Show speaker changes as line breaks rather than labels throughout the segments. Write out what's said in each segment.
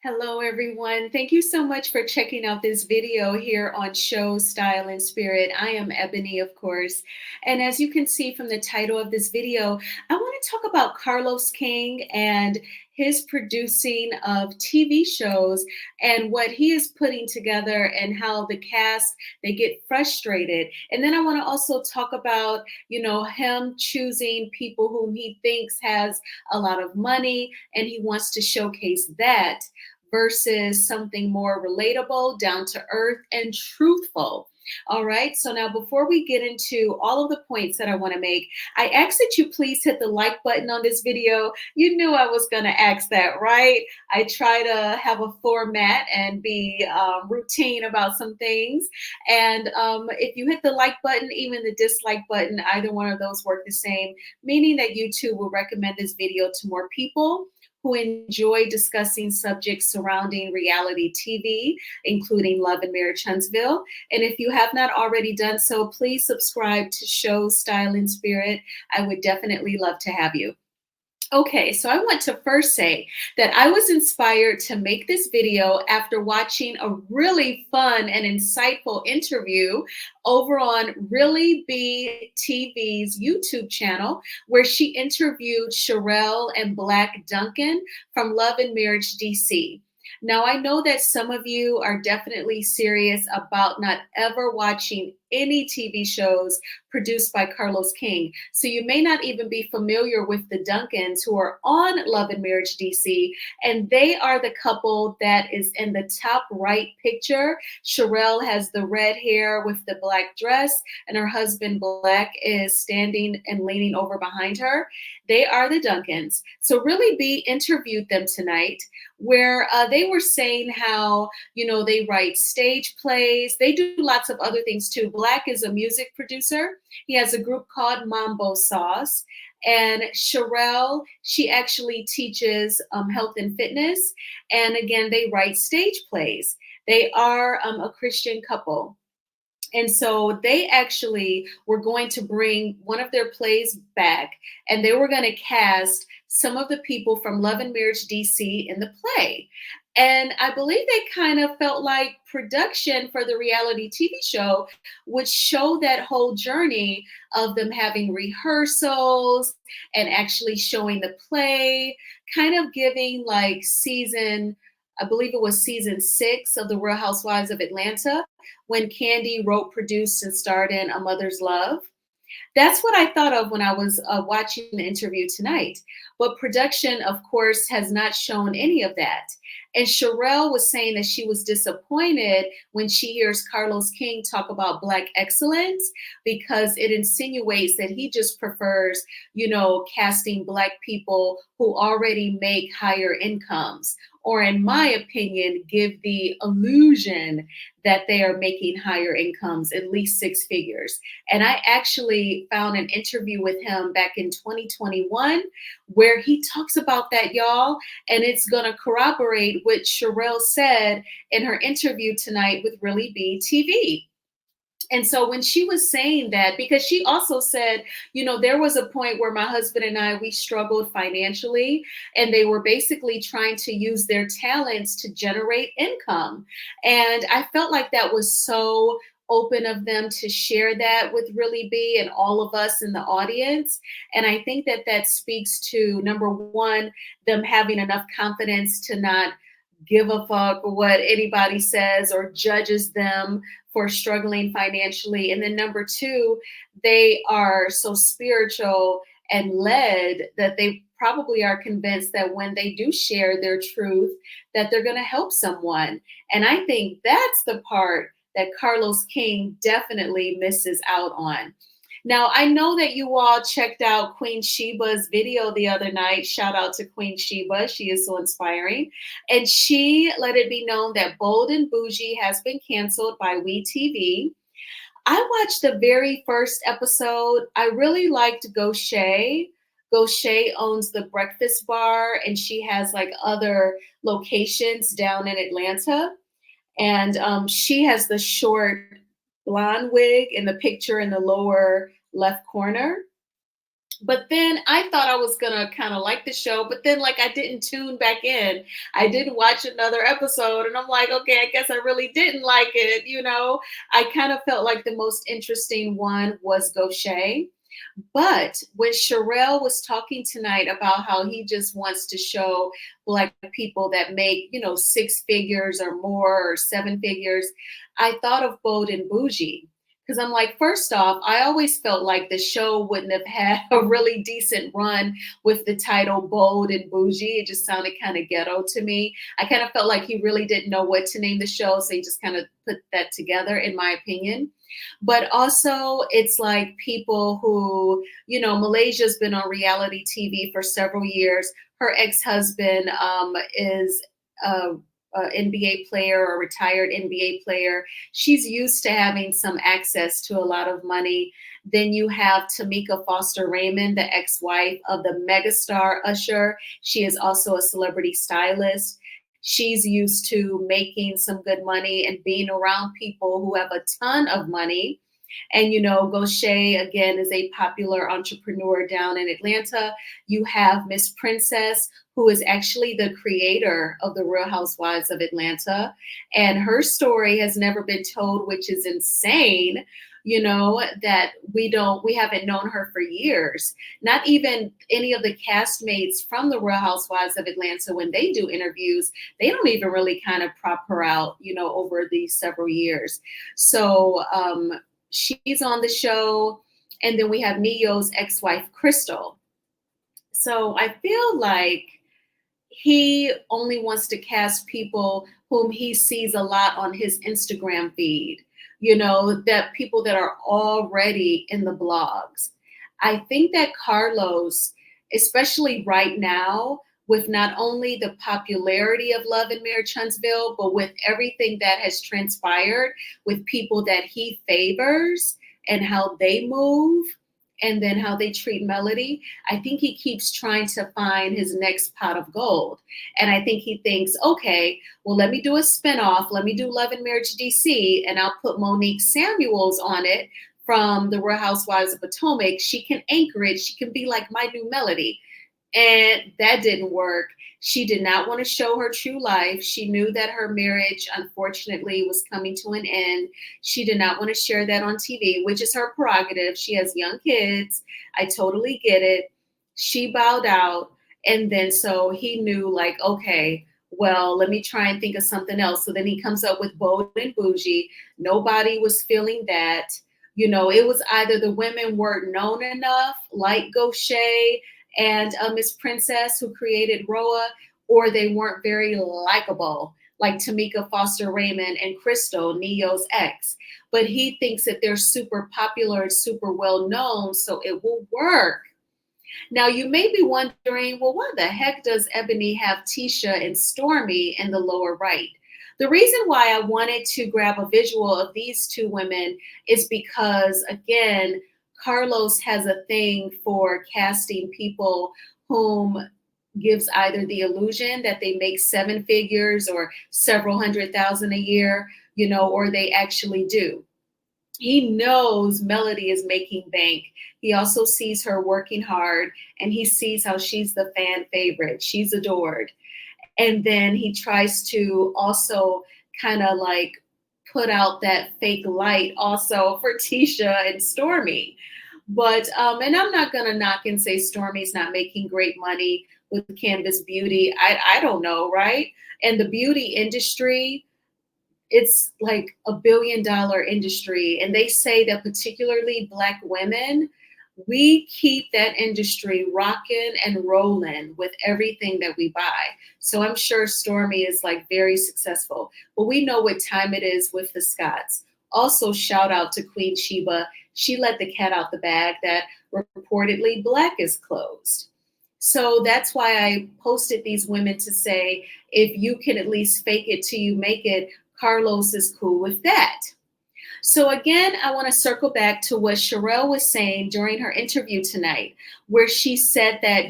Hello, everyone. Thank you so much for checking out this video here on Show Style and Spirit. I am Ebony, of course. And as you can see from the title of this video, I want to talk about Carlos King and his producing of TV shows and what he is putting together and how the cast they get frustrated. And then I want to also talk about, him choosing people whom he thinks has a lot of money and he wants to showcase that versus something more relatable, down to earth, and truthful. All right. So now, before we get into all of the points that I want to make, I ask that you please hit the like button on this video. You knew I was going to ask that, right? I try to have a format and be routine about some things. And if you hit the like button, even the dislike button, either one of those work the same, meaning that YouTube will recommend this video to more people who enjoy discussing subjects surrounding reality TV, including Love and Marriage Huntsville. And if you have not already done so, please subscribe to Show Style and Spirit. I would definitely love to have you. Okay, so I want to first say that I was inspired to make this video after watching a really fun and insightful interview over on Really Be TV's YouTube channel, where she interviewed Sherell and Black Duncan from Love and Marriage DC. Now, I know that some of you are definitely serious about not ever watching any TV shows produced by Carlos King. So you may not even be familiar with the Duncans, who are on Love and Marriage DC, and they are the couple that is in the top right picture. Sherell has the red hair with the black dress, and her husband Black is standing and leaning over behind her. They are the Duncans. So Really B interviewed them tonight, where they were saying how, they write stage plays. They do lots of other things too. Black is a music producer. He has a group called Mambo Sauce. And Sherell, she actually teaches health and fitness. And again, they write stage plays. They are a Christian couple. And so they actually were going to bring one of their plays back, and they were going to cast some of the people from Love and Marriage DC in the play. And I believe they kind of felt like production for the reality TV show would show that whole journey of them having rehearsals and actually showing the play, kind of giving like I believe it was season 6 of The Real Housewives of Atlanta, when Candy wrote, produced, and starred in A Mother's Love. That's what I thought of when I was watching the interview tonight. But production, of course, has not shown any of that. And Sherell was saying that she was disappointed when she hears Carlos King talk about Black excellence, because it insinuates that he just prefers, casting Black people who already make higher incomes, or in my opinion, give the illusion that they are making higher incomes, at least 6 figures. And I actually found an interview with him back in 2021 where he talks about that, y'all. And it's going to corroborate what Sherell said in her interview tonight with Really Be TV. And so when she was saying that, because she also said, there was a point where my husband and I, we struggled financially, and they were basically trying to use their talents to generate income. And I felt like that was so open of them to share that with Really B and all of us in the audience. And I think that that speaks to, number one, them having enough confidence to not give a fuck what anybody says or judges them for struggling financially. And then number two, they are so spiritual and led that they probably are convinced that when they do share their truth, that they're going to help someone. And I think that's the part that Carlos King definitely misses out on. Now, I know that you all checked out Queen Sheba's video the other night. Shout out to Queen Sheba. She is so inspiring. And she let it be known that Bold and Bougie has been canceled by WeTV. I watched the very first episode. I really liked Gaucher. Gaucher owns the Breakfast Bar, and she has like other locations down in Atlanta. And she has the short blonde wig in the picture in the lower left corner. But then I thought I was gonna kind of like the show, but then like I didn't tune back in. I didn't watch another episode, and I'm like, okay, I guess I really didn't like it. I kind of felt like the most interesting one was Gaucher. But when Sherell was talking tonight about how he just wants to show Black people that make, six figures or more or seven figures, I thought of Bold and Bougie. Because I'm like, first off, I always felt like the show wouldn't have had a really decent run with the title Bold and Bougie. It just sounded kind of ghetto to me. I kind of felt like he really didn't know what to name the show. So he just kind of put that together, in my opinion. But also, it's like people who, Malaysia's been on reality TV for several years. Her ex-husband is a, NBA player or retired NBA player. She's used to having some access to a lot of money. Then you have Tamika Foster Raymond, the ex-wife of the megastar Usher. She is also a celebrity stylist. She's used to making some good money and being around people who have a ton of money. And Gaucher again is a popular entrepreneur down in Atlanta. You have Miss Princess, who is actually the creator of the Real Housewives of Atlanta. And her story has never been told, which is insane. That we haven't known her for years. Not even any of the castmates from the Real Housewives of Atlanta, when they do interviews, they don't even really kind of prop her out, over these several years. So she's on the show. And then we have Neo's ex-wife, Crystal. So I feel like he only wants to cast people whom he sees a lot on his Instagram feed, that people that are already in the blogs. I think that Carlos, especially right now, with not only the popularity of Love and Marriage Huntsville, but with everything that has transpired with people that he favors and how they move and then how they treat Melody, I think he keeps trying to find his next pot of gold. And I think he thinks, okay, well, let me do a spinoff. Let me do Love and Marriage DC, and I'll put Monique Samuels on it from the Real Housewives of Potomac. She can anchor it. She can be like my new Melody. And that didn't work. She did not want to show her true life. She knew that her marriage, unfortunately, was coming to an end. She did not want to share that on TV, which is her prerogative. She has young kids. I totally get it. She bowed out. And then so he knew, like, okay, well, let me try and think of something else. So then he comes up with Bold and Bougie. Nobody was feeling that. It was either the women weren't known enough, like Gaucher and Miss Princess, who created Roa, or they weren't very likable, like Tamika Foster Raymond and Crystal, Neo's ex. But he thinks that they're super popular and super well known, so it will work. Now, you may be wondering, well, why the heck does Ebony have Tisha and Stormy in the lower right? The reason why I wanted to grab a visual of these two women is because, again, Carlos has a thing for casting people whom gives either the illusion that they make seven figures or several hundred thousand a year, or they actually do. He knows Melody is making bank. He also sees her working hard, and he sees how she's the fan favorite. She's adored. And then he tries to also kind of like put out that fake light also for Tisha and Stormy. But and I'm not gonna knock and say Stormy's not making great money with Canvas Beauty. I don't know, right? And the beauty industry, it's like $1 billion industry. And they say that particularly Black women, we keep that industry rocking and rolling with everything that we buy. So I'm sure Stormy is like very successful, but we know what time it is with the Scotts. Also, shout out to Queen Sheba. She let the cat out the bag that reportedly Black is closed. So that's why I posted these women to say, if you can at least fake it till you make it, Carlos is cool with that. So again, I want to circle back to what Sherell was saying during her interview tonight, where she said that,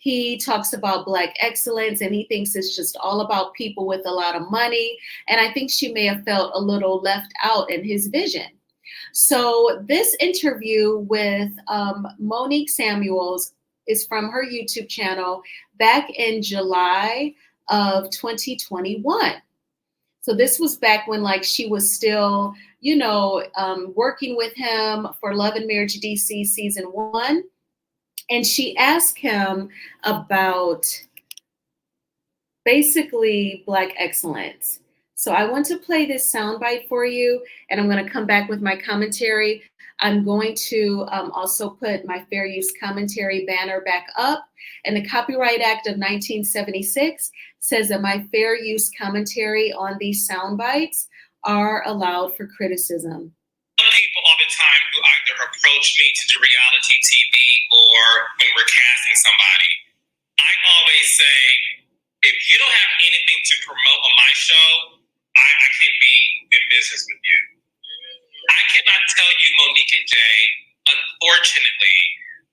he talks about Black excellence and he thinks it's just all about people with a lot of money. And I think she may have felt a little left out in his vision. So this interview with Monique Samuels is from her YouTube channel back in July of 2021. So this was back when like she was still, working with him for Love and Marriage DC season 1. And she asked him about basically Black excellence. So I want to play this soundbite for you, and I'm going to come back with my commentary. I'm going to also put my fair use commentary banner back up. And the Copyright Act of 1976 says that my fair use commentary on these soundbites are allowed for criticism.
People all the time who either approach me to do reality TV or when we're casting somebody, I always say, if you don't have anything to promote on my show, I can't be in business with you. I cannot tell you, Monique and Jay, unfortunately,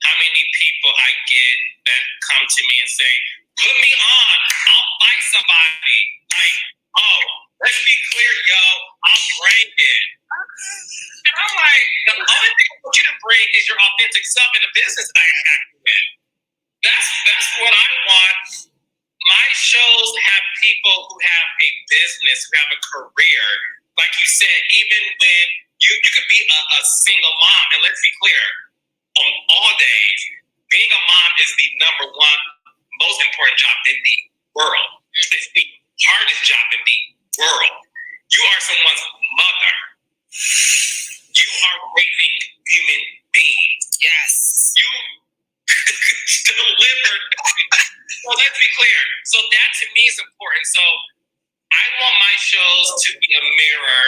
how many people I get that come to me and say, put me on, I'll fight somebody. Like, oh, let's be clear, yo, I'll bring it. And I'm like, the only thing I want you to bring is your authentic self in a business acumen. That's what I want. My shows have people who have a business, who have a career. Like you said, even when you could be a single mom, and let's be clear, on all days, being a mom is the number one most important job in the world. It's the hardest job in the world. You are someone's mother. You are raising human beings. Yes. You delivered. So let's be clear. So that to me is important. So I want my shows to be a mirror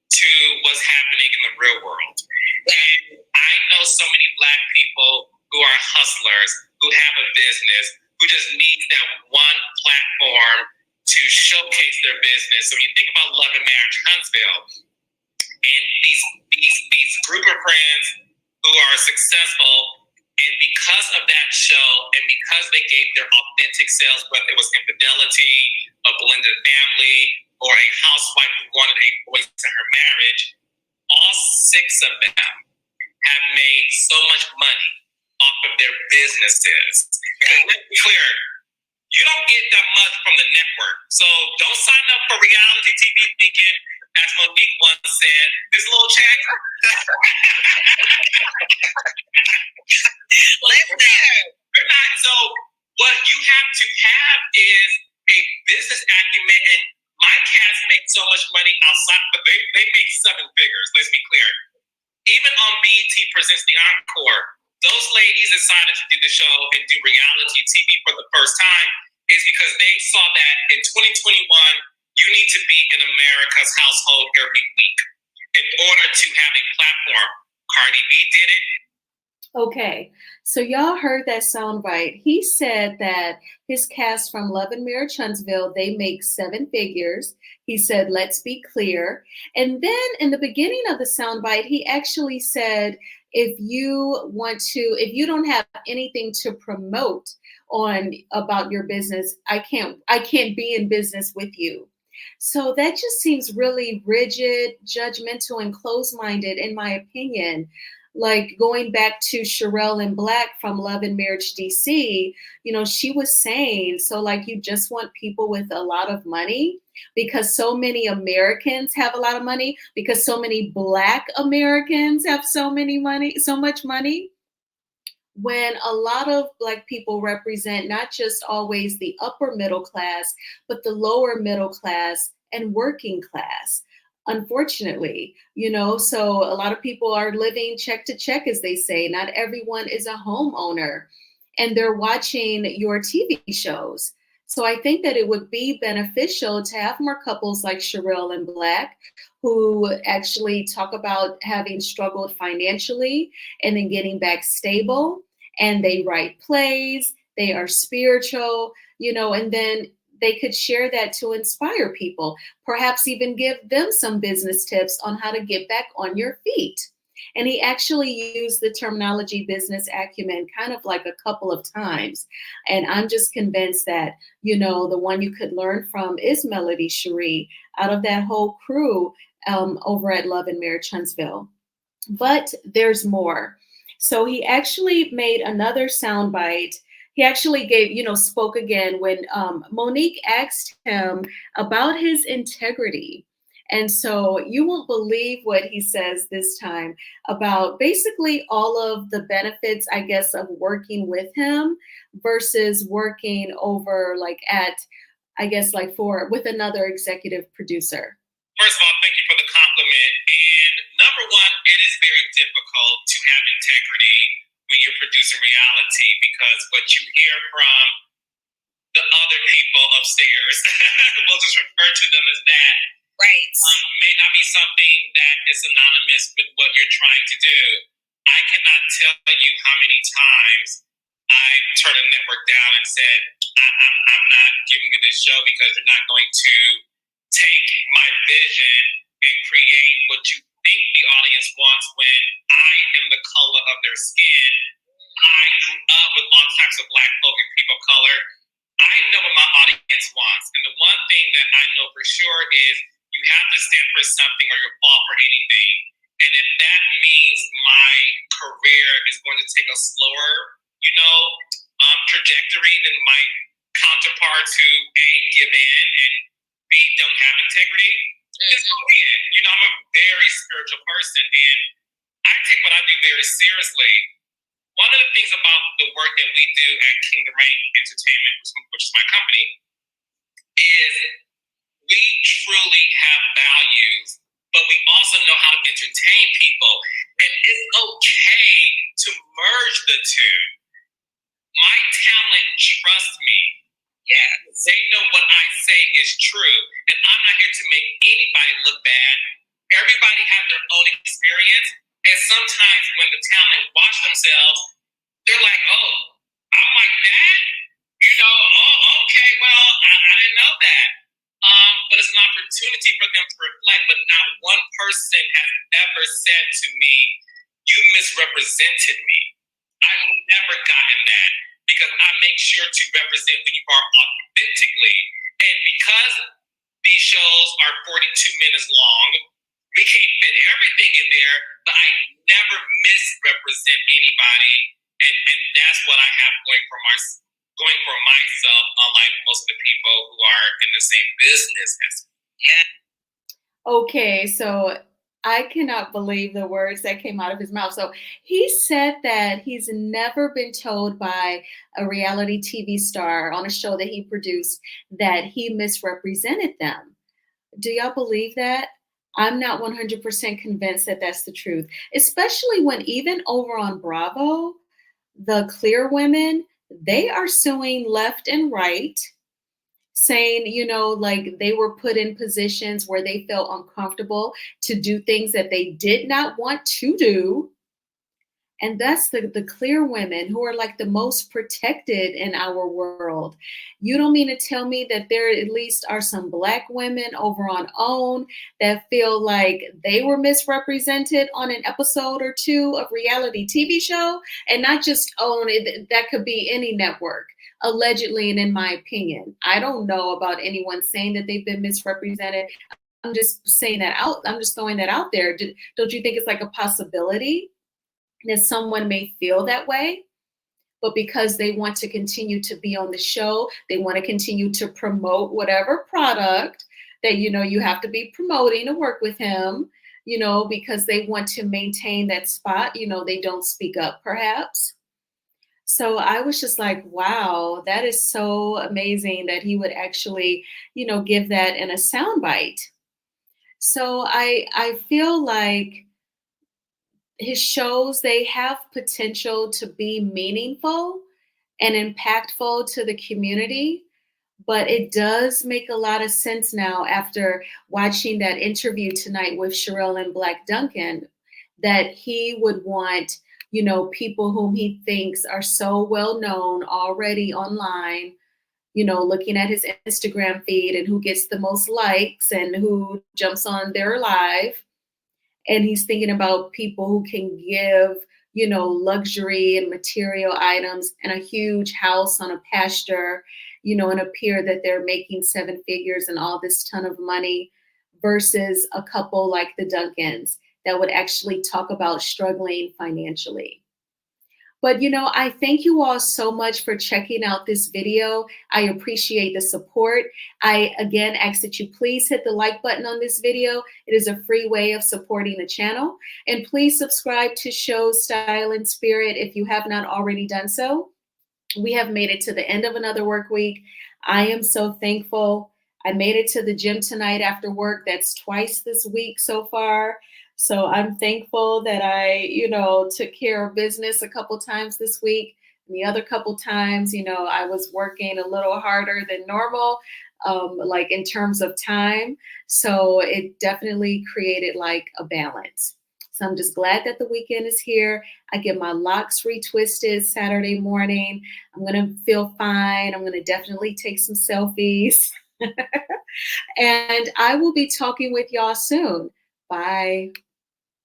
to what's happening in the real world. And I know so many Black people who are hustlers, who have a business, who just need that one platform to showcase their business. So when you think about Love and Marriage Huntsville, and these group of friends who are successful, and because of that show, and because they gave their authentic selves, whether it was infidelity, a blended family, or a housewife who wanted a voice in her marriage, all 6 of them have made so much money off of their businesses. Because let's be clear, you don't get that much from the network. So don't sign up for reality TV thinking, as Monique once said, this little check. We're not. So what you have to have is a business acumen, and my cats make so much money outside, but they make 7 figures. Let's be clear. Even on BET Presents the Encore, those ladies decided to do the show and do reality TV for the first time is because they saw that in 2021, you need to be in America's household every week in order to have a platform. Cardi B did it.
Okay, so y'all heard that soundbite. He said that his cast from Love and Marriage Huntsville, they make 7 figures. He said, let's be clear. And then in the beginning of the soundbite, he actually said, if you don't have anything to promote on about your business, I can't be in business with you. So that just seems really rigid, judgmental, and closed-minded, in my opinion. Like going back to Sherell and Black from Love and Marriage DC, she was saying, so like you just want people with a lot of money because so many Americans have a lot of money, because so many Black Americans have so much money. When a lot of Black people represent not just always the upper middle class, but the lower middle class and working class. Unfortunately, so a lot of people are living check to check, as they say. Not everyone is a homeowner, and they're watching your TV shows. So I think that it would be beneficial to have more couples like Sherell and Black who actually talk about having struggled financially and then getting back stable, and they write plays, they are spiritual, and then they could share that to inspire people, perhaps even give them some business tips on how to get back on your feet. And he actually used the terminology business acumen kind of like a couple of times. And I'm just convinced that, the one you could learn from is Melody Cherie. Out of that whole crew, over at Love and Marriage Huntsville. But there's more. So he actually made another soundbite. He actually spoke again when Monique asked him about his integrity. And so you won't believe what he says this time about basically all of the benefits, I guess, of working with him versus working over like at, I guess, like for with another executive producer.
First of all, thank you for the compliment. And number one, it is very difficult to have integrity when you're producing reality because what you hear from the other people upstairs, we'll just refer to them as that,
right,
may not be something that is synonymous with what you're trying to do. I cannot tell you how many times I turned a network down and said, I'm not giving you this show because you're not going to take my vision and create what you think the audience wants when I am the color of their skin. I grew up with all types of Black folk and people of color. I know what my audience wants. And the one thing that I know for sure is you have to stand for something or you'll fall for anything. And if that means my career is going to take a slower, trajectory than my counterparts who A, give in and B, don't have integrity, it's gonna be it. I'm a very spiritual person and I take what I do very seriously. One of the things about the work that we do at Kingdom Reign Entertainment, which is my company, is we truly have values, but we also know how to entertain people. And it's okay to merge the two. My talent trusts me. Yeah, they know what I say is true. And I'm not here to make anybody look bad. Everybody has their own experience. And sometimes when the talent watch themselves, they're like, oh, I'm like that? Okay, well, I didn't know that. But it's an opportunity for them to reflect, but not one person has ever said to me, you misrepresented me. I've never gotten that because I make sure to represent who you are authentically. And because these shows are 42 minutes long, we can't fit everything in there, but I never misrepresent anybody. And that's what I have going for myself, unlike most of the people who are in the same business as me. Yeah.
Okay, so I cannot believe the words that came out of his mouth. So he said that he's never been told by a reality TV star on a show that he produced that he misrepresented them. Do y'all believe that? I'm not 100% convinced that that's the truth, especially when even over on Bravo, the clear women, they are suing left and right saying, like they were put in positions where they felt uncomfortable to do things that they did not want to do. And that's the clear women who are like the most protected in our world. You don't mean to tell me that there at least are some Black women over on OWN that feel like they were misrepresented on an episode or two of reality TV show, and not just OWN, that could be any network. Allegedly, and in my opinion, I don't know about anyone saying that they've been misrepresented. I'm just saying that out. I'm just throwing that out there. Don't you think it's like a possibility that someone may feel that way, but because they want to continue to be on the show, they want to continue to promote whatever product that, you have to be promoting to work with him, because they want to maintain that spot, they don't speak up perhaps. So I was just like, wow, that is so amazing that he would actually, give that in a soundbite. So I feel like his shows, they have potential to be meaningful and impactful to the community, but it does make a lot of sense now after watching that interview tonight with Sherell and Black Duncan that he would want, people whom he thinks are so well known already online, looking at his Instagram feed and who gets the most likes and who jumps on their live. And he's thinking about people who can give, luxury and material items and a huge house on a pasture, and appear that they're making seven figures and all this ton of money versus a couple like the Duncans that would actually talk about struggling financially. But I thank you all so much for checking out this video. I appreciate the support. I again ask that you please hit the like button on this video. It is a free way of supporting the channel. And please subscribe to Show Style and Spirit if you have not already done so. We have made it to the end of another work week. I am so thankful. I made it to the gym tonight after work. That's twice this week so far. So I'm thankful that I took care of business a couple times this week. And the other couple times, I was working a little harder than normal, like in terms of time. So it definitely created like a balance. So I'm just glad that the weekend is here. I get my locks retwisted Saturday morning. I'm going to feel fine. I'm going to definitely take some selfies. And I will be talking with y'all soon. Bye.